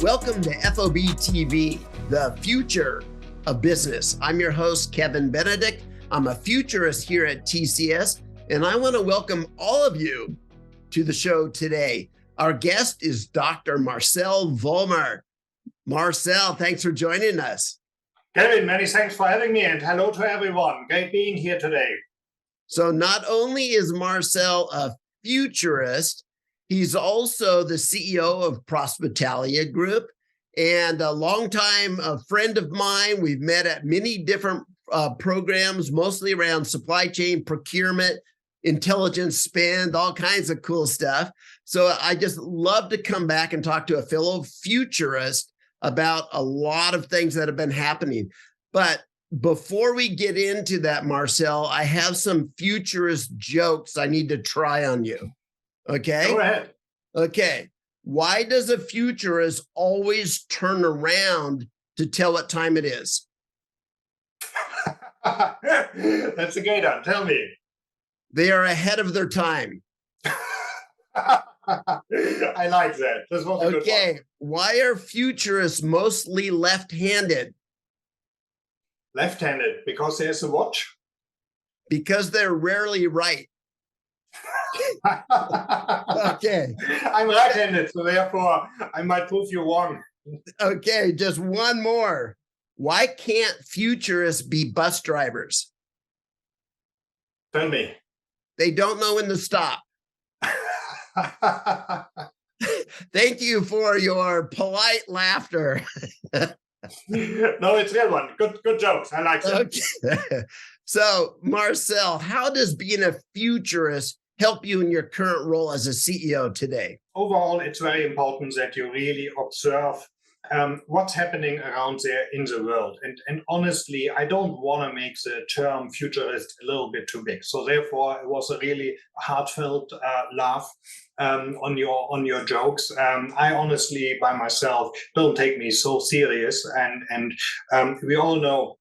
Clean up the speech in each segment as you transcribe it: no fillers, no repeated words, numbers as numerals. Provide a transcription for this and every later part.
Welcome to FOBtv, the future of business. I'm your host, Kevin Benedict. I'm a futurist here at TCS, and I want to welcome all of you to the show today. Our guest is Dr. Marcell Vollmer. Marcell, thanks for joining us. Kevin, many thanks for having me, and hello to everyone. Great being here today. So not only is Marcell a futurist, he's also the CEO of Prospitalia Group and a longtime friend of mine. We've met at many different programs, mostly around supply chain procurement, intelligence spend, all kinds of cool stuff. So I just love to come back and talk to a fellow futurist about a lot of things that have been happening. But before we get into that, Marcell, I have some futurist jokes I need to try on you. Okay? Go ahead. Okay. Why does a futurist always turn around to tell what time it is? That's a great one. Tell me. They are ahead of their time. I like that. This was a good one. Why are futurists mostly left-handed? Left-handed, because there's a watch? Because they're rarely right. Okay. I'm right-handed, so therefore I might prove you wrong. Okay, just one more. Why can't futurists be bus drivers? Tell me. They don't know when to stop. Thank you for your polite laughter. No, it's a good one. Good jokes. I like that. Okay. So, Marcell, how does being a futurist help you in your current role as a CEO today? Overall, it's very important that you really observe what's happening around there in the world. And honestly, I don't want to make the term futurist a little bit too big. So therefore, it was a really heartfelt laugh on your jokes. I honestly, by myself, don't take me so serious. And we all know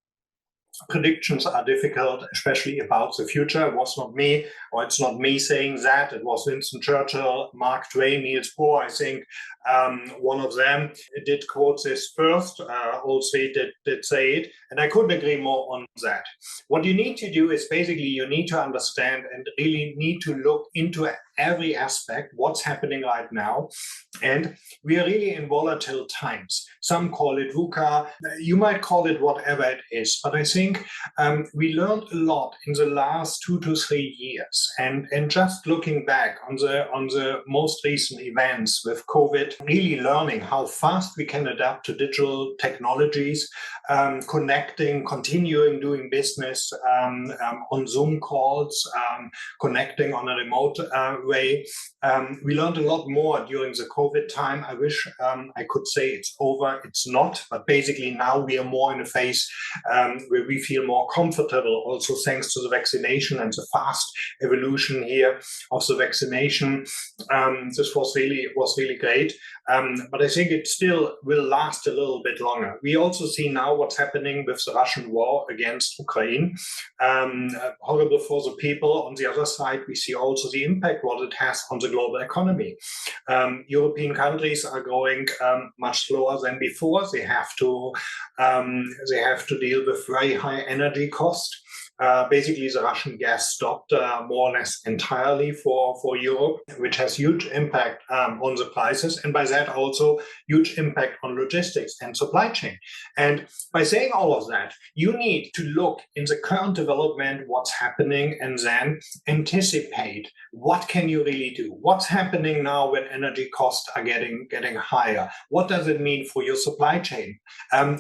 predictions are difficult, especially about the future. It was not me, or it's not me saying that. It was Winston Churchill, Mark Twain, Niels Bohr, I think. One of them did quote this first, also did say it, and I couldn't agree more on that. What you need to do is basically you need to understand and really need to look into every aspect, what's happening right now. And we are really in volatile times. Some call it VUCA, you might call it whatever it is, but I think we learned a lot in the last 2 to 3 years. And just looking back on the most recent events with COVID, really learning how fast we can adapt to digital technologies, connecting, continuing doing business on Zoom calls, connecting on a remote way. We learned a lot more during the COVID time. I wish I could say it's over. It's not, but basically now we are more in a phase where we feel more comfortable, also thanks to the vaccination and the fast evolution here of the vaccination. This was really great. But I think it still will last a little bit longer. We also see now what's happening with the Russian war against Ukraine. Horrible for the people. On the other side, we see also the impact what it has on the global economy. European countries are growing much slower than before. They have to deal with very high energy cost. Basically, the Russian gas stopped more or less entirely for Europe, which has huge impact on the prices, and by that also huge impact on logistics and supply chain. And by saying all of that, you need to look in the current development, what's happening, and then anticipate what can you really do? What's happening now when energy costs are getting higher? What does it mean for your supply chain?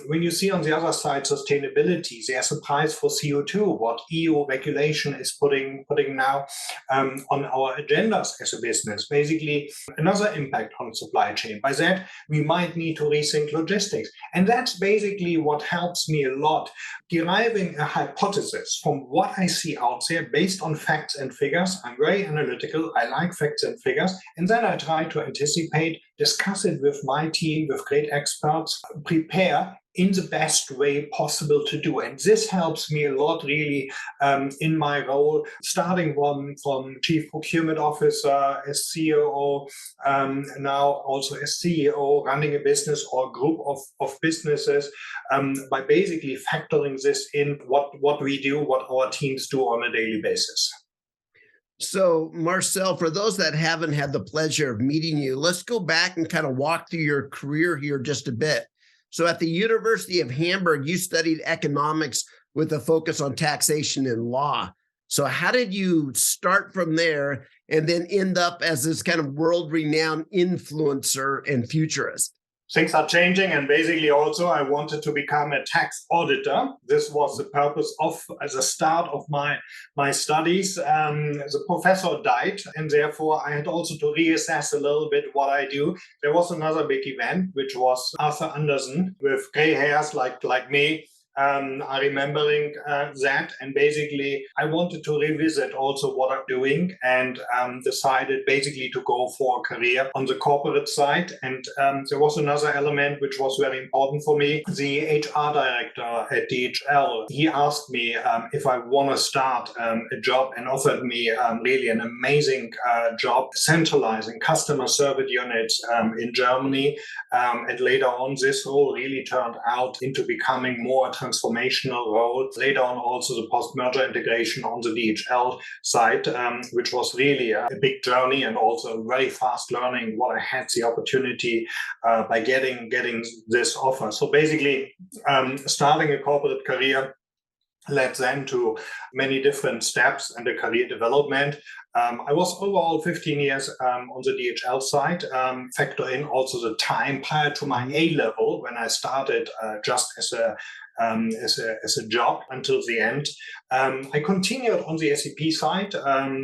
When you see on the other side sustainability, there's a price for CO2. What EU regulation is putting now on our agendas as a business. Basically, another impact on supply chain. By that, we might need to rethink logistics. And that's basically what helps me a lot, deriving a hypothesis from what I see out there based on facts and figures. I'm very analytical. I like facts and figures. And then I try to anticipate, discuss it with my team, with great experts, prepare in the best way possible to do. And this helps me a lot, really, in my role, starting from Chief Procurement Officer, as COO, now also as CEO, running a business or group of businesses, by basically factoring this in what we do, what our teams do on a daily basis. So, Marcell, for those that haven't had the pleasure of meeting you, let's go back and kind of walk through your career here just a bit. So at the University of Hamburg, you studied economics with a focus on taxation and law. So how did you start from there and then end up as this kind of world-renowned influencer and futurist? Things are changing, and basically also I wanted to become a tax auditor. This was the purpose of as a start of my studies. The professor died, and therefore I had also to reassess a little bit what I do. There was another big event, which was Arthur Andersen with gray hairs like me. I remembering that, and basically I wanted to revisit also what I'm doing, and decided basically to go for a career on the corporate side. And there was another element which was very important for me. The HR director at DHL, he asked me if I want to start a job, and offered me really an amazing job centralizing customer service units in Germany. And later on, this role really turned out into becoming more a transformational role. Later on, also the post-merger integration on the DHL side, which was really a big journey, and also very fast learning what I had the opportunity by getting this offer. So basically, starting a corporate career led then to many different steps and the career development. I was overall 15 years on the DHL side. Factor in also the time prior to my A level when I started just as a job until the end. I continued on the SAP side,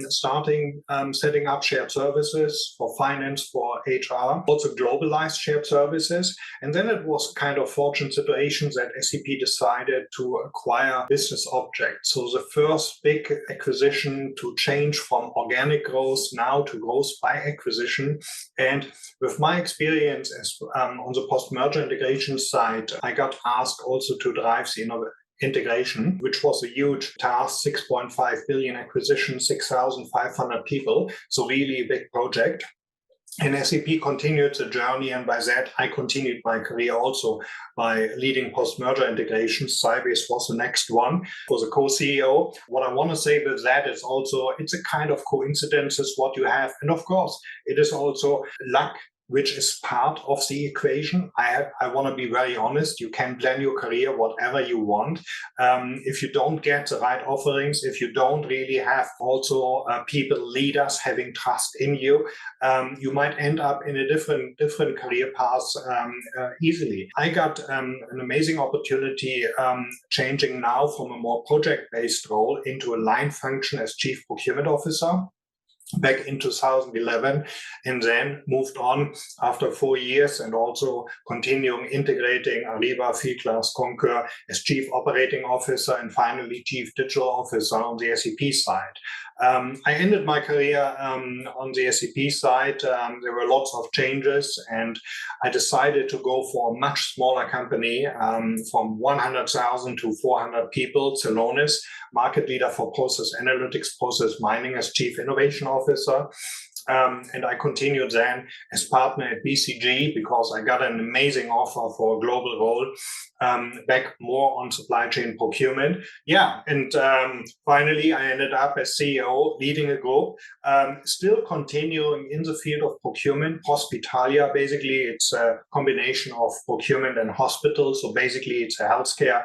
starting setting up shared services for finance, for HR, also globalized shared services. And then it was kind of fortunate situation that SAP decided to acquire Business Objects. So the first big acquisition to change from organic growth now to growth by acquisition. And with my experience as on the post-merger integration side, I got asked also to drive the integration, which was a huge task, 6.5 billion acquisition, 6,500 people. So really a big project. And SAP continued the journey, and by that I continued my career also by leading post-merger integration. Sybase was the next one, was a co-CEO. What I want to say with that is also it's a kind of coincidences what you have, and of course it is also luck, which is part of the equation. I want to be very honest. You can plan your career whatever you want. If you don't get the right offerings, if you don't really have also people, leaders having trust in you, you might end up in a different career path easily. I got an amazing opportunity changing now from a more project-based role into a line function as Chief Procurement Officer back in 2011, and then moved on after 4 years and also continuing integrating Ariba, Fieldglass, Concur as Chief Operating Officer, and finally Chief Digital Officer on the SAP side. I ended my career on the SAP side. There were lots of changes, and I decided to go for a much smaller company from 100,000 to 400 people, Celonis, market leader for process analytics, process mining as Chief Innovation Officer. And I continued then as partner at BCG because I got an amazing offer for a global role back more on supply chain procurement. Yeah, and finally I ended up as CEO leading a group, still continuing in the field of procurement. Hospitalia, basically it's a combination of procurement and hospital. So basically it's a healthcare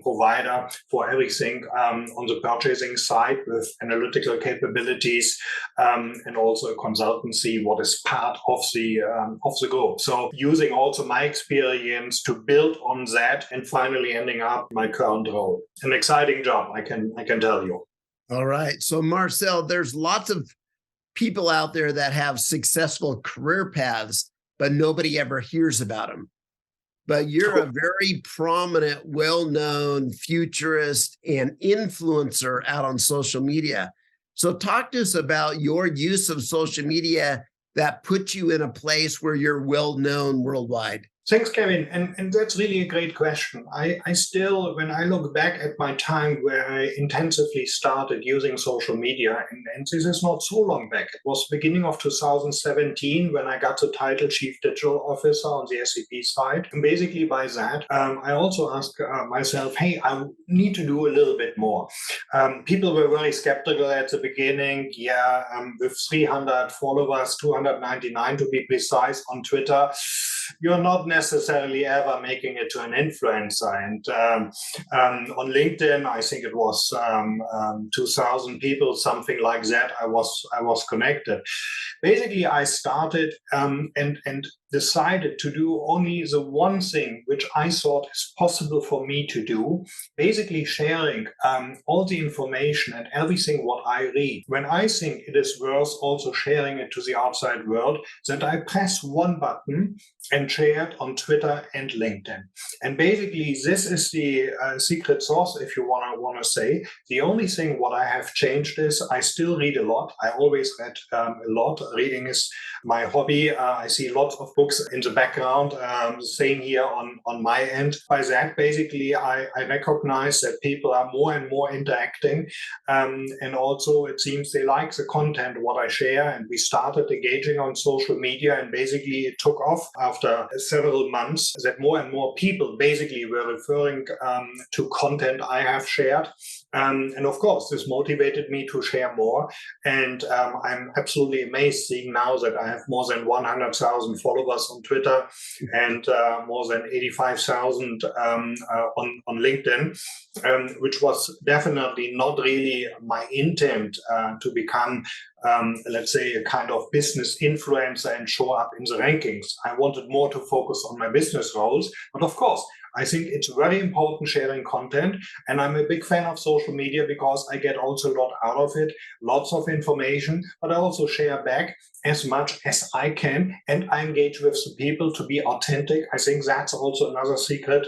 provider for everything on the purchasing side with analytical capabilities and also a consultancy, what is part of the group. So using also my experience to build on that, and finally ending up my current role. An exciting job, I can tell you. All right. So Marcell, there's lots of people out there that have successful career paths, but nobody ever hears about them. But you're a very prominent, well-known futurist and influencer out on social media. So talk to us about your use of social media that puts you in a place where you're well-known worldwide. Thanks, Kevin. And that's really a great question. I still, when I look back at my time where I intensively started using social media, and this is not so long back, it was beginning of 2017 when I got the title Chief Digital Officer on the SAP side. And basically by that, I also asked myself, hey, I need to do a little bit more. People were very skeptical at the beginning. Yeah, with 300 followers, 299 to be precise on Twitter, you're not necessarily ever making it to an influencer. And on LinkedIn, I think it was 2,000 people, something like that. I was connected. Basically, I started and decided to do only the one thing which I thought is possible for me to do, basically sharing all the information and everything what I read. When I think it is worth also sharing it to the outside world, that I press one button and share it on Twitter and LinkedIn. And basically, this is the secret sauce, if you want to say. The only thing what I have changed is I still read a lot. I always read a lot. Reading is my hobby. I see lots of books in the background. Same here on my end. By that, basically, I recognize that people are more and more interacting. And also, it seems they like the content, what I share. And we started engaging on social media. And basically, it took off after several months that more and more people basically were referring to content I have shared. And of course, this motivated me to share more. And I'm absolutely amazed seeing now that I have more than 100,000 followers on Twitter and more than 85,000 on LinkedIn, which was definitely not really my intent to become, let's say, a kind of business influencer and show up in the rankings. I wanted more to focus on my business roles. But of course, I think it's very important sharing content. And I'm a big fan of social media because I get also a lot out of it, lots of information, but I also share back as much as I can. And I engage with the people to be authentic. I think that's also another secret,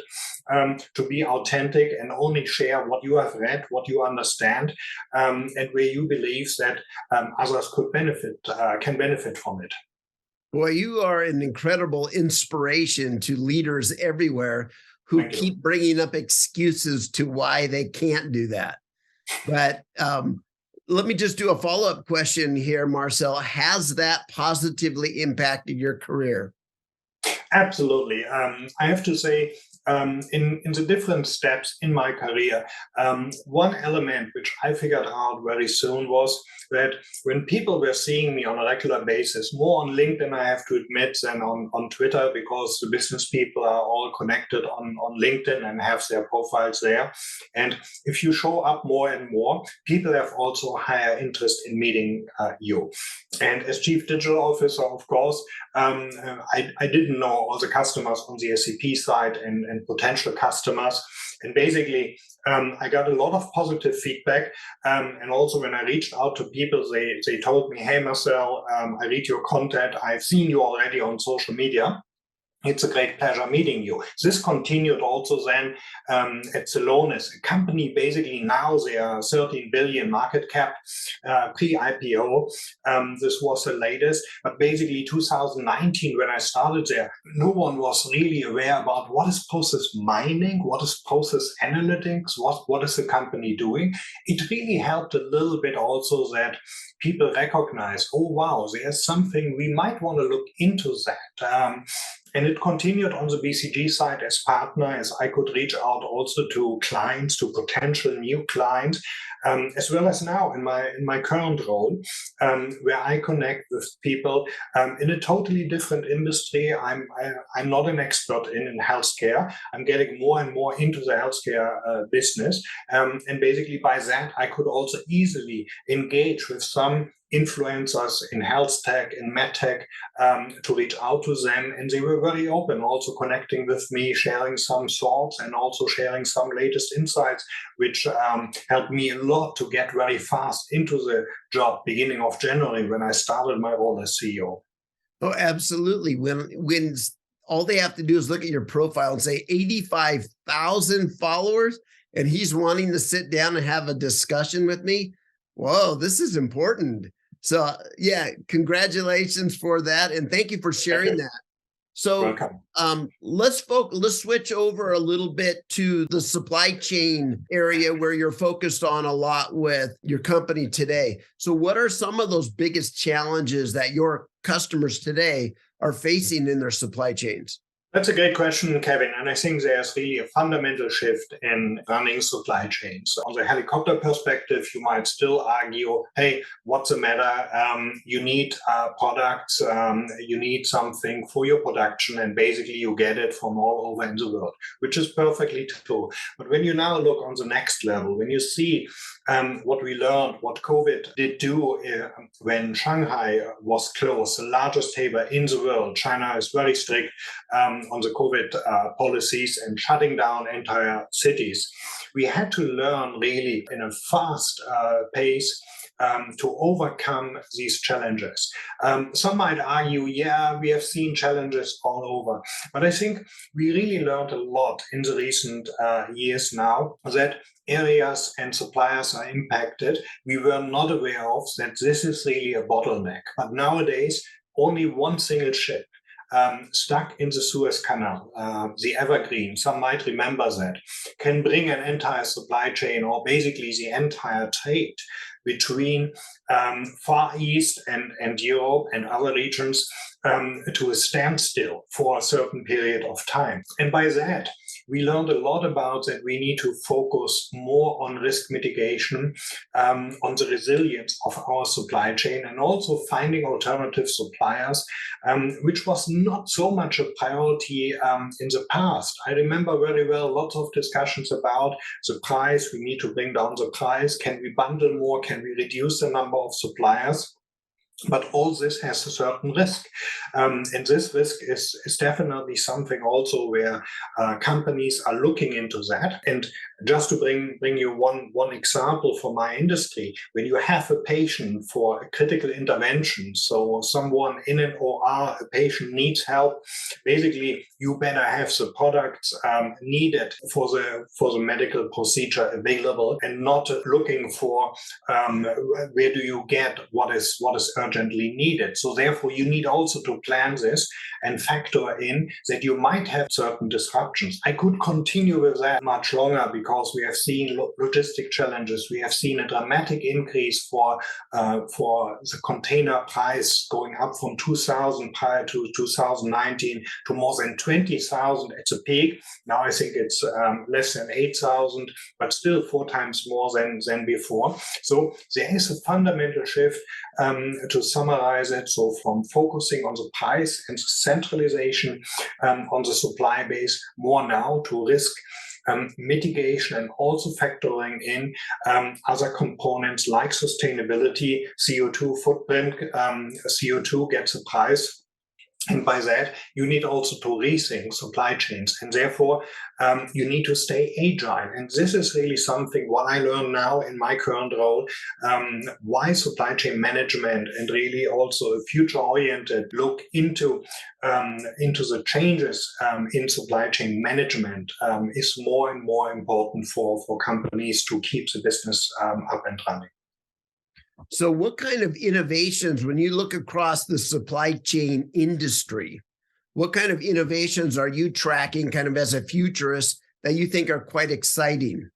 to be authentic and only share what you have read, what you understand, and where you believe that others can benefit from it. Boy, you are an incredible inspiration to leaders everywhere who keep bringing up excuses to why they can't do that. But let me just do a follow-up question here, Marcell. Has that positively impacted your career? Absolutely. I have to say, in the different steps in my career, one element which I figured out very soon was that when people were seeing me on a regular basis, more on LinkedIn, I have to admit, than on Twitter, because the business people are all connected on LinkedIn and have their profiles there. And if you show up more and more, people have also higher interest in meeting you. And as Chief Digital Officer, of course, I didn't know all the customers on the SAP side and potential customers. And basically, I got a lot of positive feedback. And also when I reached out to people, they told me, hey, Marcell, I read your content. I've seen you already on social media. It's a great pleasure meeting you. This continued also then at Celonis, a company basically now they are 13 billion market cap, pre-IPO. This was the latest, but basically 2019 when I started there, no one was really aware about what is process mining, what is process analytics, what is the company doing. It really helped a little bit also that people recognize, oh wow, there's something we might want to look into that. And it continued on the BCG side as partner, as I could reach out also to clients, to potential new clients, as well as now in my current role, where I connect with people in a totally different industry. I'm not an expert in healthcare. I'm getting more and more into the healthcare business, and basically by that I could also easily engage with some influencers in health tech, in med tech, to reach out to them. And they were very open, also connecting with me, sharing some thoughts and also sharing some latest insights, which helped me a lot to get very fast into the job beginning of January when I started my role as CEO. Oh, absolutely. When all they have to do is look at your profile and say 85,000 followers, and he's wanting to sit down and have a discussion with me. Whoa, this is important. So yeah, congratulations for that. And thank you for sharing that. So Welcome. let's switch over a little bit to the supply chain area where you're focused on a lot with your company today. So what are some of those biggest challenges that your customers today are facing in their supply chains? That's a great question, Kevin. And I think there's really a fundamental shift in running supply chains. On the helicopter perspective, you might still argue, hey, what's the matter? You need products, you need something for your production, and basically you get it from all over in the world, which is perfectly true. But when you now look on the next level, when you see what we learned, what COVID did do when Shanghai was closed, the largest harbor in the world. China is very strict on the COVID policies and shutting down entire cities. We had to learn really in a fast pace to overcome these challenges. Some might argue, yeah, we have seen challenges all over. But I think we really learned a lot in the recent years now that areas and suppliers are impacted. We were not aware of that this is really a bottleneck. But nowadays, only one single ship stuck in the Suez Canal, the Evergreen, some might remember that, can bring an entire supply chain or basically the entire trade between Far East and Europe and other regions to a standstill for a certain period of time. And by that, we learned a lot about that we need to focus more on risk mitigation, on the resilience of our supply chain, and also finding alternative suppliers, which was not so much a priority in the past. I remember very well lots of discussions about the price. We need to bring down the price. Can we bundle more? Can we reduce the number of suppliers? But all this has a certain risk. And this risk is definitely something also where companies are looking into that. And just to bring you one example for my industry, when you have a patient for a critical intervention, so someone in an OR, a patient needs help, basically you better have the products needed for the medical procedure available and not looking for where do you get what is urgently needed. So therefore you need also to plan this and factor in that you might have certain disruptions. I could continue with that much longer because we have seen logistic challenges. We have seen a dramatic increase for the container price going up from 2,000 prior to 2019 to more than 20,000 at the peak. Now I think it's less than 8,000, but still 4 times more than before. So there is a fundamental shift to summarize it. So from focusing on the price and centralization on the supply base more now to risk mitigation and also factoring in other components like sustainability, CO2 footprint. CO2 gets a price. And by that, you need also to rethink supply chains. And therefore, you need to stay agile. And this is really something what I learn now in my current role, why supply chain management and really also a future-oriented look into the changes in supply chain management is more and more important for companies to keep the business up and running. So what kind of innovations, when you look across the supply chain industry, what kind of innovations are you tracking kind of as a futurist that you think are quite exciting?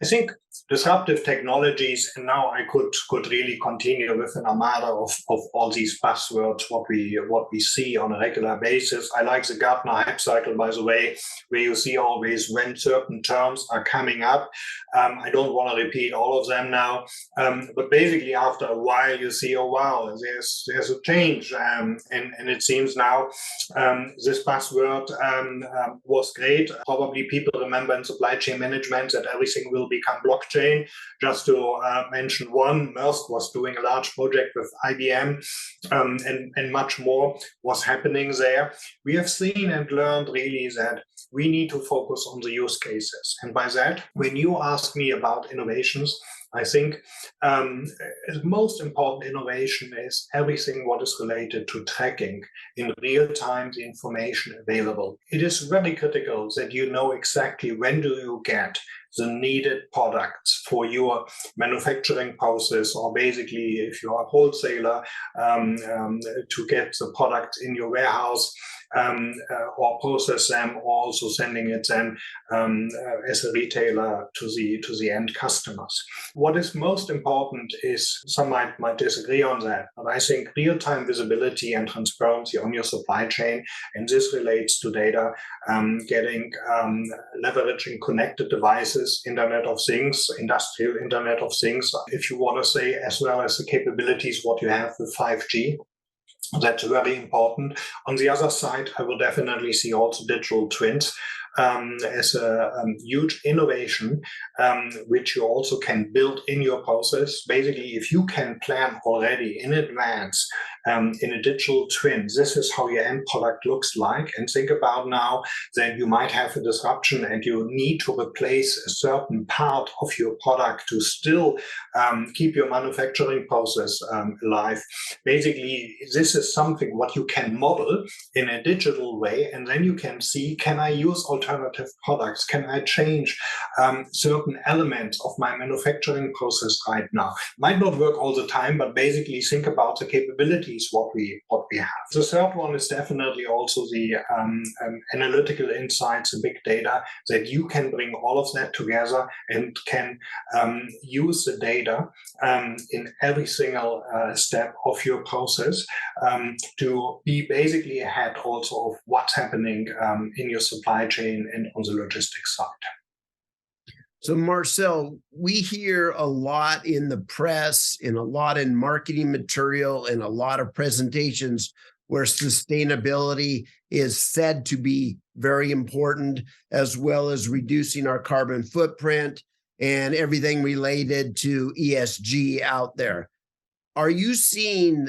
I think disruptive technologies, and now I could really continue with an armada of all these buzzwords, what we see on a regular basis. I like the Gartner hype cycle, by the way, where you see always when certain terms are coming up. I don't want to repeat all of them now, but basically after a while you see, oh wow, there's a change, and it seems now this buzzword was great. Probably people remember in supply chain management that everything will become blockchain. Just to mention one, Maersk was doing a large project with IBM, and much more was happening there. We have seen and learned really that we need to focus on the use cases. And by that, when you ask me about innovations, I think the most important innovation is everything what is related to tracking in real time the information available. It is very critical that you know exactly when do you get the needed products for your manufacturing process, or basically if you are a wholesaler, to get the product in your warehouse, or process them, or also sending it then as a retailer to the end customers. What is most important is, some might disagree on that, but I think real-time visibility and transparency on your supply chain, and this relates to data, leveraging connected devices, Internet of Things, industrial Internet of Things, if you want to say, as well as the capabilities what you have with 5G. That's very important. On the other side, I will definitely see also digital twins as a huge innovation, which you also can build in your process. Basically, if you can plan already in advance in a digital twin, this is how your end product looks like. And think about now that you might have a disruption and you need to replace a certain part of your product to still keep your manufacturing process alive. Basically, this is something what you can model in a digital way, and then you can see, can I use alternative products? Can I change certain elements of my manufacturing process right now? Might not work all the time, but basically think about the capabilities what we have. The third one is definitely also the analytical insights and big data, that you can bring all of that together and can use the data in every single step of your process to be basically ahead also of what's happening in your supply chain and on the logistics side. So Marcell, we hear a lot in the press, and a lot in marketing material, and a lot of presentations where sustainability is said to be very important, as well as reducing our carbon footprint and everything related to ESG out there. Are you seeing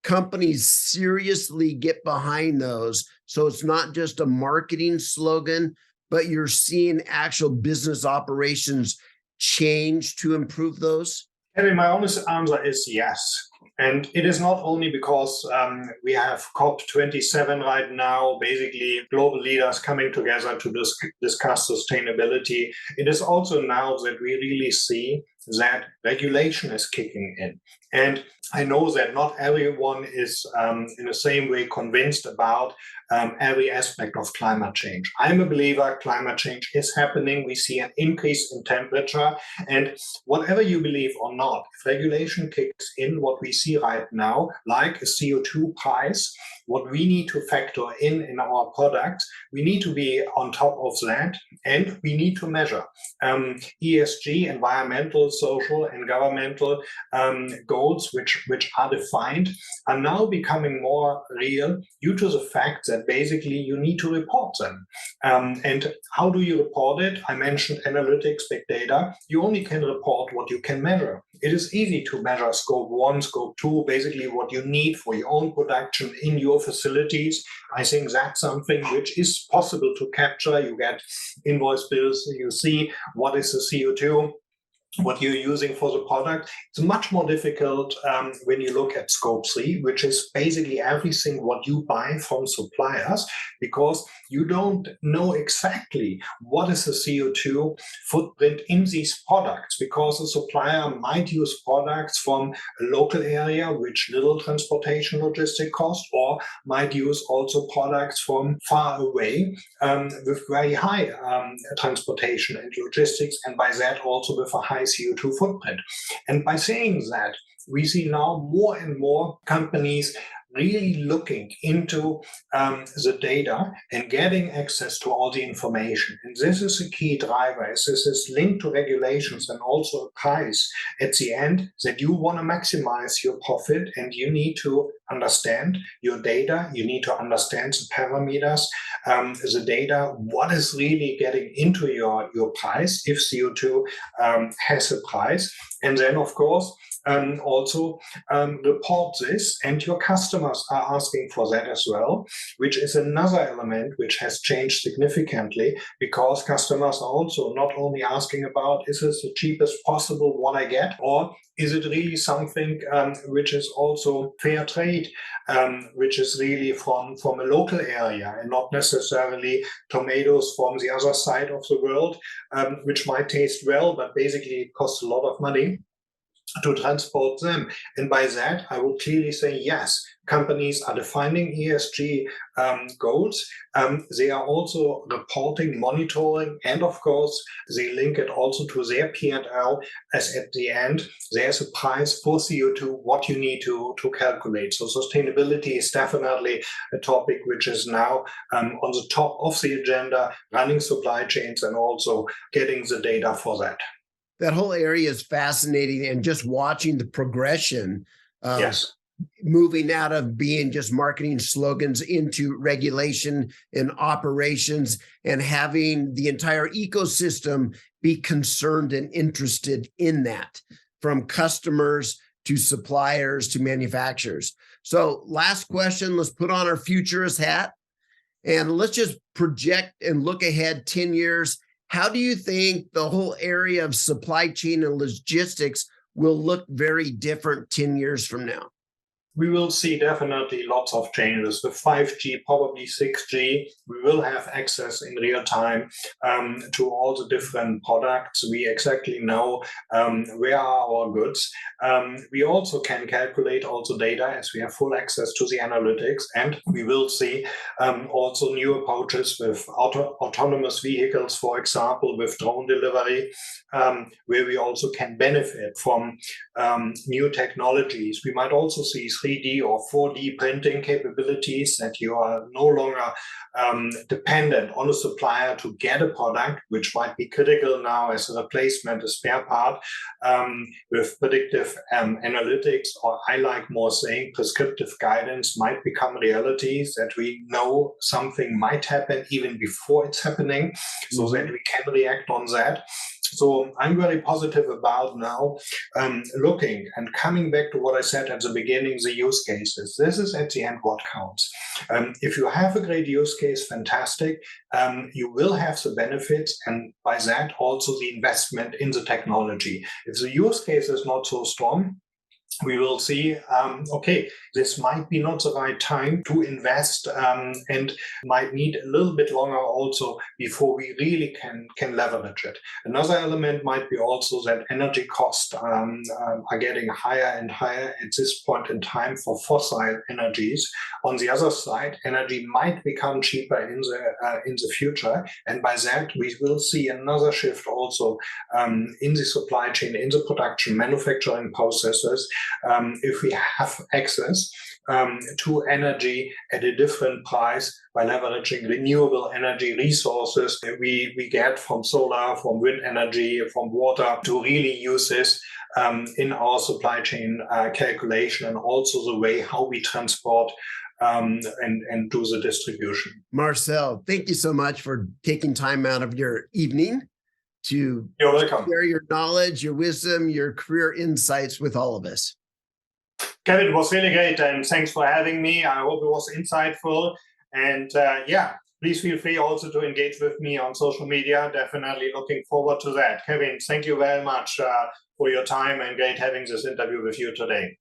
companies seriously get behind those, so it's not just a marketing slogan, but you're seeing actual business operations change to improve those? Harry, my honest answer is yes. And it is not only because we have COP27 right now, basically global leaders coming together to discuss sustainability. It is also now that we really see that regulation is kicking in. And I know that not everyone is in the same way convinced about every aspect of climate change. I'm a believer climate change is happening. We see an increase in temperature. And whatever you believe or not, if regulation kicks in, what we see right now, like a CO2 price, what we need to factor in our product, we need to be on top of that, and we need to measure. ESG, environmental, social, and governmental goals, which are defined, are now becoming more real due to the fact that basically you need to report them. And how do you report it? I mentioned analytics, big data. You only can report what you can measure. It is easy to measure scope 1, scope 2, basically what you need for your own production in your facilities. I think that's something which is possible to capture. You get invoice bills, you see what is the CO2, what you're using for the product. It's much more difficult when you look at scope 3, which is basically everything what you buy from suppliers, because you don't know exactly what is the CO2 footprint in these products, because the supplier might use products from a local area which little transportation logistic cost, or might use also products from far away with very high transportation and logistics, and by that also with a high CO2 footprint. And by saying that, we see now more and more companies really looking into the data and getting access to all the information. And this is a key driver, as this is linked to regulations and also a price at the end, that you want to maximize your profit, and you need to understand your data. You need to understand the parameters, the data, what is really getting into your price if CO2 has a price. And then, of course, also report this, and your customers are asking for that as well, which is another element which has changed significantly, because customers are also not only asking about, is this the cheapest possible what I get, or is it really something which is also fair trade, which is really from a local area and not necessarily tomatoes from the other side of the world, which might taste well, but basically it costs a lot of money to transport them. And by that, I would clearly say, yes, companies are defining ESG goals. They are also reporting, monitoring, and of course, they link it also to their P&L, as at the end, there's a price for CO2, what you need to calculate. So sustainability is definitely a topic which is now on the top of the agenda, running supply chains and also getting the data for that. That whole area is fascinating, and just watching the progression of Yes. moving out of being just marketing slogans into regulation and operations, and having the entire ecosystem be concerned and interested in that, from customers to suppliers to manufacturers. So last question, let's put on our futurist hat and let's just project and look ahead 10 years. How do you think the whole area of supply chain and logistics will look very different 10 years from now? We will see definitely lots of changes with 5G, probably 6G. We will have access in real time to all the different products. We exactly know where are our goods. We also can calculate also data, as we have full access to the analytics. And we will see also new approaches with autonomous vehicles, for example, with drone delivery, where we also can benefit from new technologies. We might also see 3D or 4D printing capabilities, that you are no longer dependent on a supplier to get a product, which might be critical now as a replacement, a spare part, with predictive analytics, or I like more saying prescriptive guidance, might become realities, that we know something might happen even before it's happening, so that we can react on that. So I'm very positive about now looking and coming back to what I said at the beginning, the use cases. This is at the end what counts. If you have a great use case, fantastic. You will have the benefits, and by that also the investment in the technology. If the use case is not so strong, we will see, okay, this might be not the right time to invest, and might need a little bit longer also before we really can leverage it. Another element might be also that energy costs are getting higher and higher at this point in time for fossil energies. On the other side, energy might become cheaper in the future, and by that we will see another shift also in the supply chain, in the production, manufacturing processes. If we have access to energy at a different price by leveraging renewable energy resources that we get from solar, from wind energy, from water, to really use this in our supply chain calculation, and also the way how we transport and do the distribution. Marcell, thank you so much for taking time out of your evening to You're welcome. Share your knowledge, your wisdom, your career insights with all of us. Kevin, it was really great, and thanks for having me. I hope it was insightful. And please feel free also to engage with me on social media. Definitely looking forward to that. Kevin, thank you very much for your time, and great having this interview with you today.